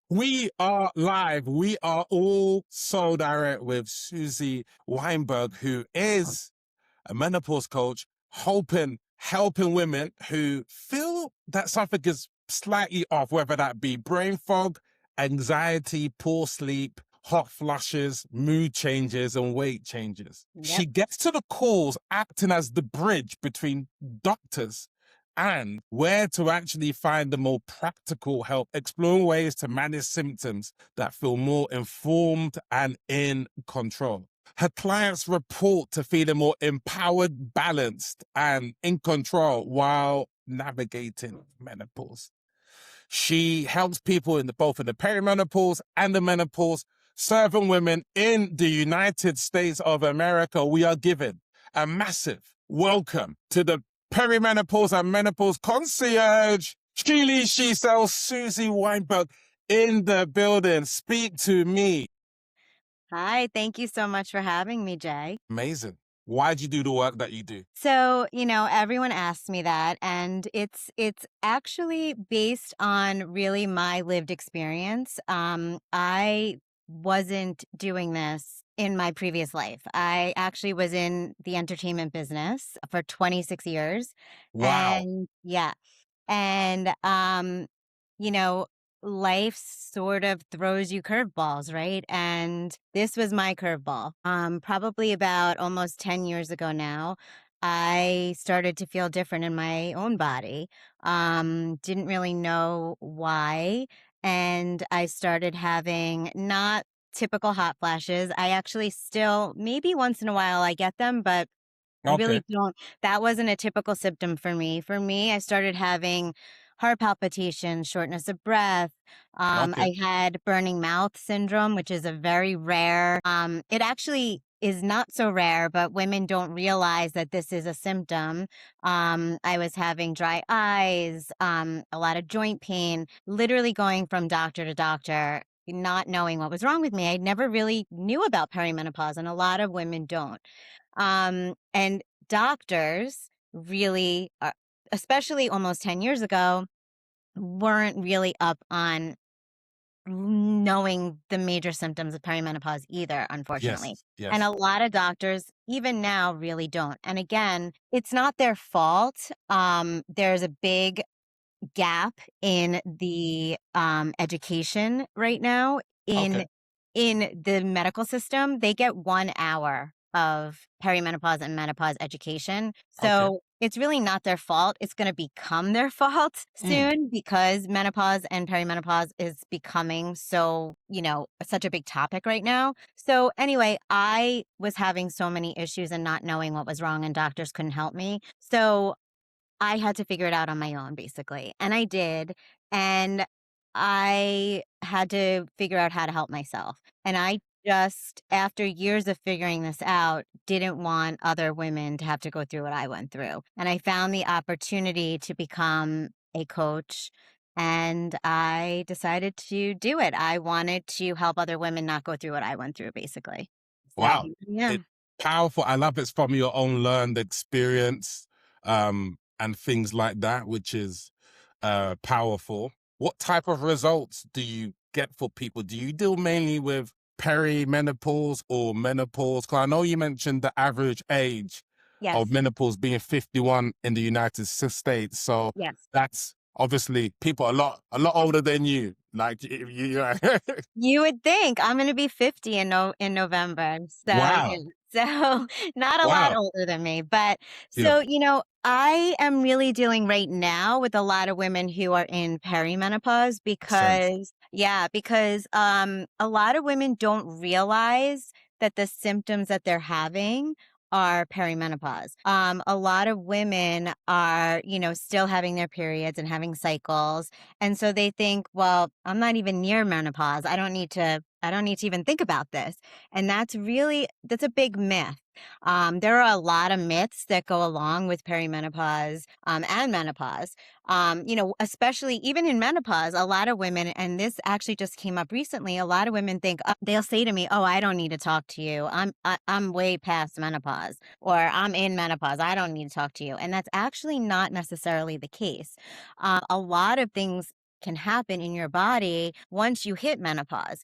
We are live. We are all so direct with Susie Weinberg, who is a menopause coach, helping women who feel that something is slightly off, whether that be brain fog, anxiety, poor sleep, hot flushes, mood changes, and weight changes. Yep. She gets to the calls acting as the bridge between doctors and where to actually find the more practical help, exploring ways to manage symptoms that feel more informed and in control. Her clients report to feeling more empowered, balanced, and in control while navigating menopause. She helps people both in the perimenopause and the menopause, serving women in the United States of America. We are giving a massive welcome to the Perimenopause and Menopause Concierge. She sells Susie Weinberg in the building. Speak to me. Hi, thank you so much for having me, Jay. Amazing. Why'd you do the work that you do? So, everyone asks me that, and it's actually based on really my lived experience. I wasn't doing this in my previous life. I actually was in the entertainment business for 26 years. Wow. And yeah, and you know, life sort of throws you curveballs, right? And this was my curveball. Probably about almost 10 years ago now, I started to feel different in my own body. Didn't really know why. And I started having not typical hot flashes. I actually still, maybe once in a while I get them, but I Okay. really don't. That wasn't a typical symptom for me. For me, I started having heart palpitations, shortness of breath. Okay. I had burning mouth syndrome, which is a very rare. It actually is not so rare, but women don't realize that this is a symptom. I was having dry eyes, a lot of joint pain, literally going from doctor to doctor, not knowing what was wrong with me. I never really knew about perimenopause, and a lot of women don't. And doctors really, especially almost 10 years ago, weren't really up on knowing the major symptoms of perimenopause either, unfortunately. Yes. And a Yes. lot of doctors, even now, really don't. And again, it's not their fault. There's a big gap in the education right now in Okay. in the medical system. They get 1 hour of perimenopause and menopause education. Okay. So it's really not their fault. It's going to become their fault Mm. soon because menopause and perimenopause is becoming so, such a big topic right now. So anyway, I was having so many issues and not knowing what was wrong, and doctors couldn't help me. So I had to figure it out on my own, basically. And I did. And I had to figure out how to help myself. And I just, after years of figuring this out, didn't want other women to have to go through what I went through. And I found the opportunity to become a coach. And I decided to do it. I wanted to help other women not go through what I went through, basically. So, Wow. yeah. It powerful. I love it's from your own learned experience, and things like that, which is powerful. What type of results do you get for people? Do you deal mainly with perimenopause or menopause? Because I know you mentioned the average age of Yes. menopause being 51 in the United States. So Yes. that's obviously people a lot older than you. Like you. You would think. I'm gonna be 50 in November. So, yeah. Wow. So, not a lot Wow. older than me, but Yeah. so, I am really dealing right now with a lot of women who are in perimenopause Sense. because a lot of women don't realize that the symptoms that they're having are perimenopause. A lot of women are, still having their periods and having cycles, and so they think, well, I'm not even near menopause. I don't need to even think about this. And that's a big myth. There are a lot of myths that go along with perimenopause and menopause. Especially even in menopause, a lot of women, and this actually just came up recently, a lot of women think they'll say to me, "Oh, I don't need to talk to you. I'm way past menopause, or I'm in menopause. I don't need to talk to you." And that's actually not necessarily the case. A lot of things can happen in your body once you hit menopause.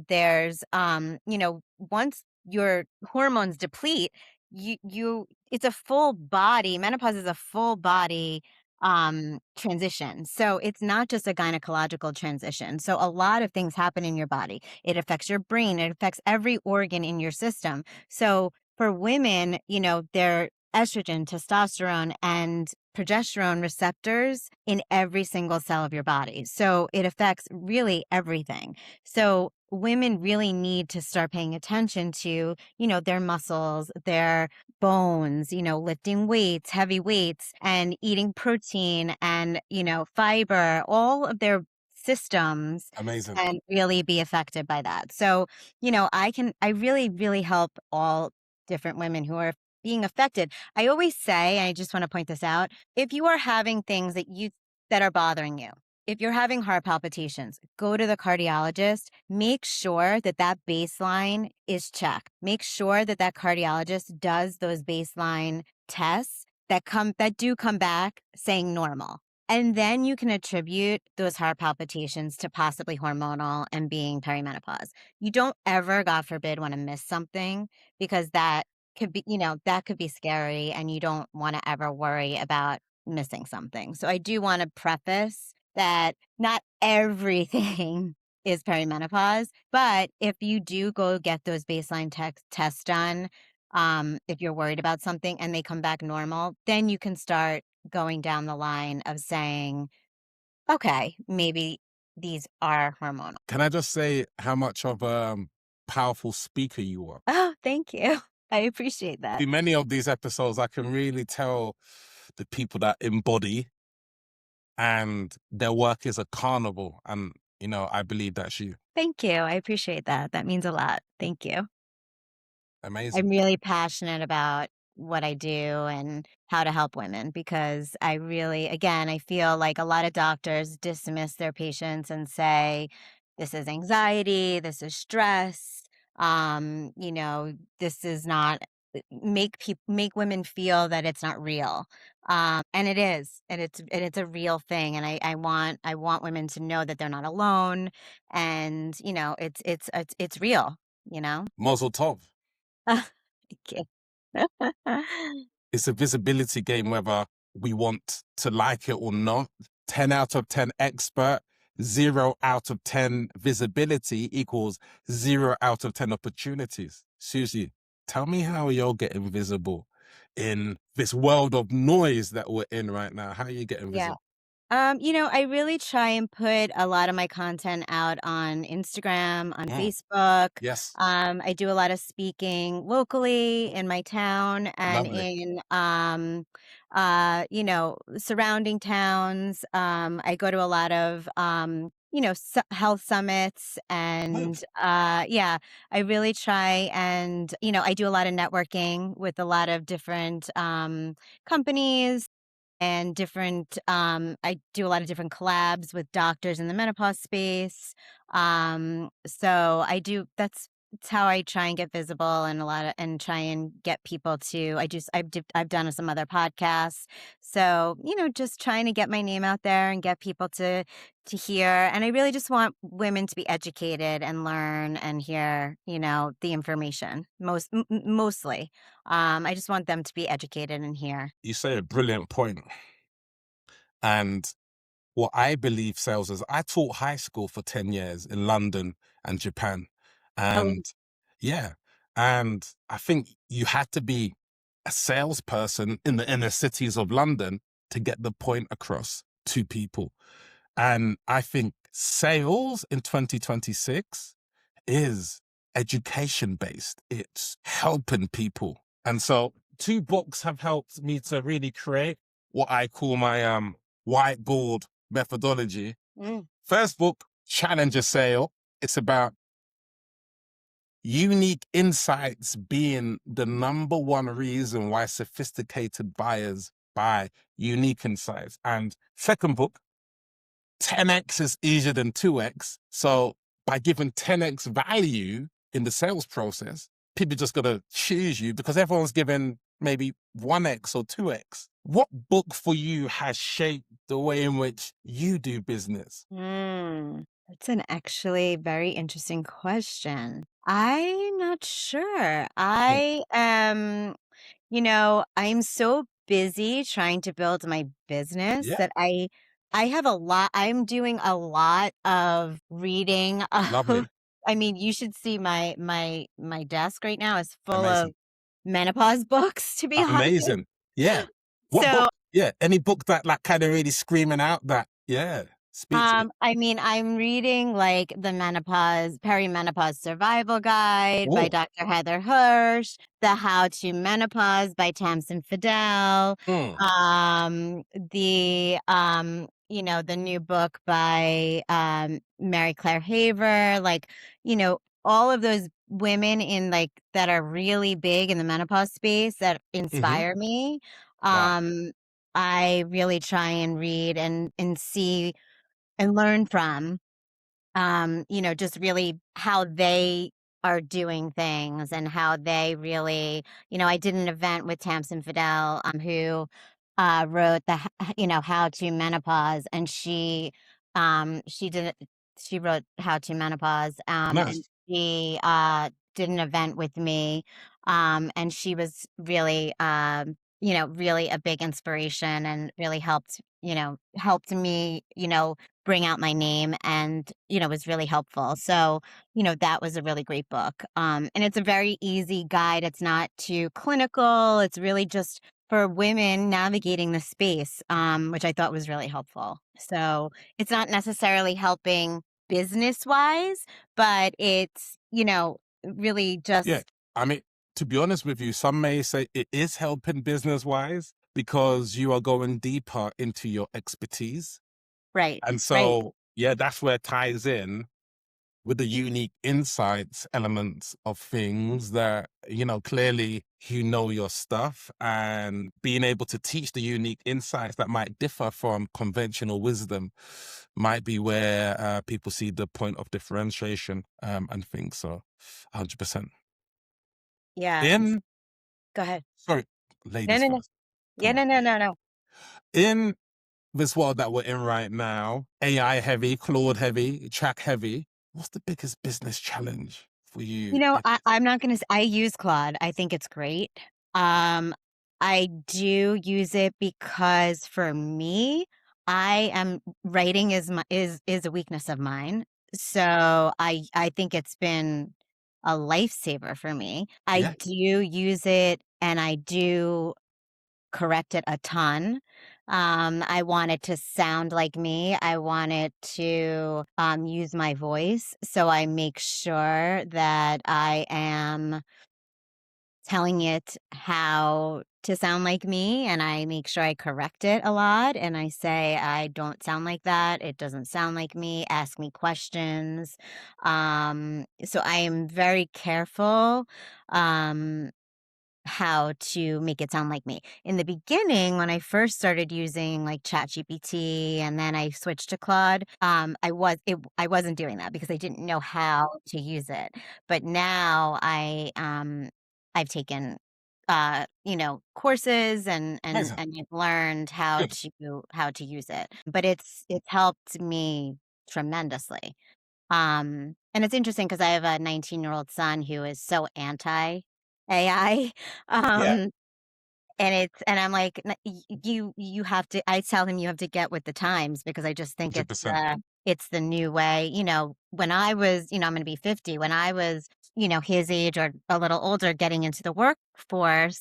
There's once your hormones deplete, it's a full body. Menopause is a full body transition. So it's not just a gynecological transition. So a lot of things happen in your body. It affects your brain, it affects every organ in your system. So for women, their estrogen, testosterone, and progesterone receptors in every single cell of your body. So it affects really everything. So women really need to start paying attention to, their muscles, their bones, lifting weights, heavy weights, and eating protein and, fiber, all of their systems Amazing. can really be affected by that. So, I really, really help all different women who are being affected. I always say, and I just want to point this out, if you are having things that are bothering you, if you're having heart palpitations, go to the cardiologist. Make sure that baseline is checked. Make sure that cardiologist does those baseline tests that do come back saying normal. And then you can attribute those heart palpitations to possibly hormonal and being perimenopause. You don't ever, God forbid, want to miss something, because that could be scary, and you don't want to ever worry about missing something. So I do want to preface that not everything is perimenopause, but if you do go get those baseline tests done, if you're worried about something and they come back normal, then you can start going down the line of saying, okay, maybe these are hormonal. Can I just say how much of a powerful speaker you are? Oh, thank you. I appreciate that. In many of these episodes, I can really tell the people that embody, and their work is a carnival. And, I believe that's you. Thank you. I appreciate that. That means a lot. Thank you. Amazing. I'm really passionate about what I do and how to help women, because I feel like a lot of doctors dismiss their patients and say, this is anxiety, this is stress, this is not make women feel that it's not real. And it is, and it's a real thing. And I want women to know that they're not alone, and it's real, Mazel tov. Okay. It's a visibility game, whether we want to like it or not. 10 out of 10 expert, 0 out of 10 visibility equals 0 out of 10 opportunities. Susie, tell me how you're getting visible in this world of noise that we're in right now. How are you getting Yeah. visible? I really try and put a lot of my content out on Instagram, on Mm, Facebook. yes, I do a lot of speaking locally in my town and lovely. in surrounding towns. I go to a lot of health summits, and Good. yeah, I really try, and I do a lot of networking with a lot of different companies and different I do a lot of different collabs with doctors in the menopause space. So it's how I try and get visible, and try and get people to I've done some other podcasts. So, just trying to get my name out there and get people to hear. And I really just want women to be educated and learn and hear, the information mostly. I just want them to be educated and hear. You say a brilliant point. And what I believe sells is, I taught high school for 10 years in London and Japan. And yeah, and I think you had to be a salesperson in the inner cities of London to get the point across to people. And I think sales in 2026 is education based. It's helping people. And so 2 books have helped me to really create what I call my whiteboard methodology. Mm. First book, Challenge a Sale. It's about unique insights being the number one reason why sophisticated buyers buy unique insights. And second book, 10x is easier than 2x. So by giving 10x value in the sales process, people just got to choose you, because everyone's giving maybe 1x or 2x. What book for you has shaped the way in which you do business? That's an actually very interesting question. I'm not sure. Mm. I'm so busy trying to build my business Yeah, that I have a lot. I'm doing a lot of reading. lovely, I mean, you should see my desk right now is full of amazing, menopause books, to be honest. amazing. Yeah. What book? So Yeah, any book that like kind of really screaming out that, yeah, speak to me. I mean, I'm reading like the Perimenopause Survival Guide by Oh, Dr. Heather Hirsch, The How to Menopause by Tamsin Fidel, mm, the new book by Mary Claire Haver, like, all of those women in like that are really big in the menopause space that mm-hmm. inspire me. Wow. Um, I really try and read and see and learn from, just really how they are doing things and how they really, I did an event with Tamsin Fidel, who wrote How to Menopause, and she wrote How to Menopause, and Nice. she did an event with me, and she was really, really a big inspiration and really helped me, bring out my name and, was really helpful. So, that was a really great book. And it's a very easy guide. It's not too clinical. It's really just for women navigating the space, which I thought was really helpful. So it's not necessarily helping business wise, but it's, really Yeah. just I mean, to be honest with you, some may say it is helping business wise because you are going deeper into your expertise. right, And right. so, yeah, that's where it ties in with the unique insights elements of things that, clearly you know your stuff, and being able to teach the unique insights that might differ from conventional wisdom might be where people see the point of differentiation and things. So 100%. Yeah. In, Go ahead. sorry, No, ladies no, no. first. Yeah, Come on. no, no, no, no. In this world that we're in right now, AI heavy, Claude heavy, track heavy, what's the biggest business challenge for you? I'm not gonna I use Claude. I think it's great. Um, I do use it because for me, I am writing is a weakness of mine. So I think it's been a lifesaver for me. I Yeah, do use it and I do correct it a ton. I want it to sound like me. I want it to use my voice. So I make sure that I am telling it how to sound like me, and I make sure I correct it a lot. And I say, I don't sound like that. It doesn't sound like me. Ask me questions. So I am very careful. Um, how to make it sound like me. In the beginning, when I first started using like ChatGPT and then I switched to Claude, I wasn't doing that because I didn't know how to use it. But now I've taken courses amazing. and I've learned Good. how to use it. But it's helped me tremendously. And it's interesting because I have a 19-year-old son who is so anti AI. Yeah, Um, and I'm like, You have to," I tell him, "You have to get with the times," because I just think 100%. it's the new way. When I was, I'm gonna be 50, when I was, his age or a little older getting into the workforce,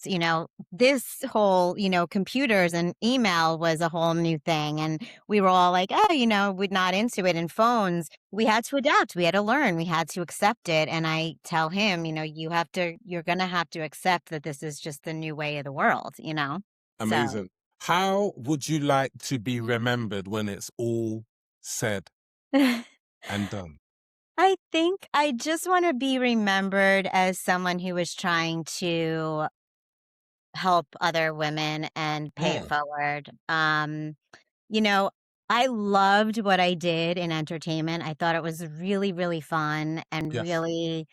this whole, computers and email was a whole new thing. And we were all like, oh, we're not into it. And phones, we had to adapt, we had to learn, we had to accept it. And I tell him, you're gonna have to accept that this is just the new way of the world. So Amazing. How would you like to be remembered when it's all said and done? I think I just want to be remembered as someone who was trying to help other women and pay it Mm, forward. You know, I loved what I did in entertainment. I thought it was really, really fun and yes. really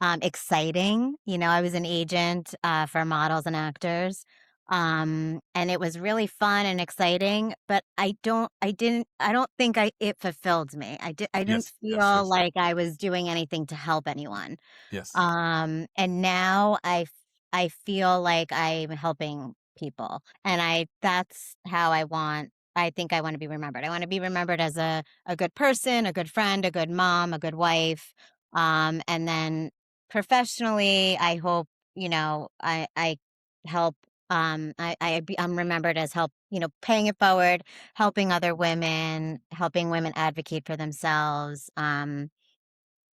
exciting. I was an agent for models and actors. And it was really fun and exciting, but I don't think it fulfilled me. I didn't Yes, yes, feel yes, like I was doing anything to help anyone. yes. And now I feel like I'm helping people, and that's how I think I want to be remembered. I want to be remembered as a good person, a good friend, a good mom, a good wife. And then professionally, I hope, I help. I'm remembered as help, paying it forward, helping other women, helping women advocate for themselves. And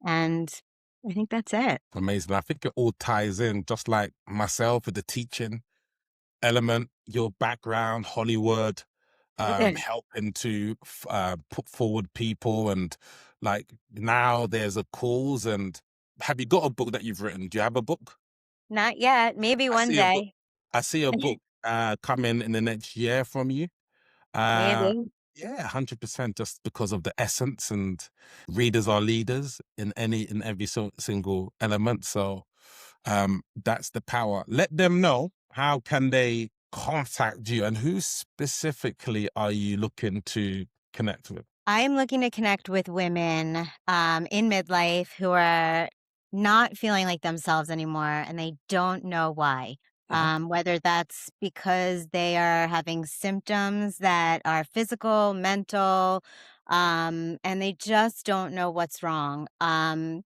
I think that's it. Amazing. I think it all ties in, just like myself with the teaching element, your background, Hollywood, helping to put forward people, and like now there's a cause. And have you got a book that you've written? Do you have a book? Not yet. Maybe I one see a book. day. I see a book coming in the next year from you. Uh, Maybe. yeah, 100%, just because of the essence, and readers are leaders in every single element. So that's the power. Let them know, how can they contact you, and who specifically are you looking to connect with? I'm looking to connect with women in midlife who are not feeling like themselves anymore, and they don't know why. Whether that's because they are having symptoms that are physical, mental, and they just don't know what's wrong. And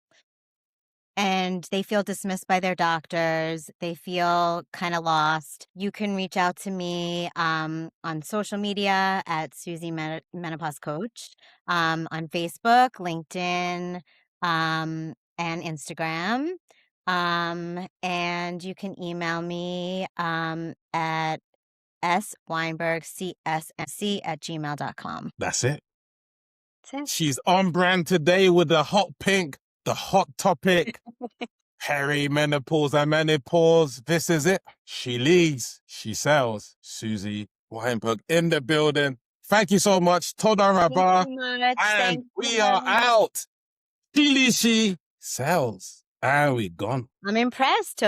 they feel dismissed by their doctors. They feel kind of lost. You can reach out to me on social media at Susie Menopause Coach, on Facebook, LinkedIn, and Instagram. And you can email me at sweinbergcsmc@gmail.com. That's it. That's it. She's on brand today with the hot pink, the hot topic. Perimenopause and menopause. This is it. She leads, she sells. Susie Weinberg in the building. Thank you so much. Toda Thank Rabah. you much. And Thanks for we are having me. out. She sells. And we gone. I'm impressed.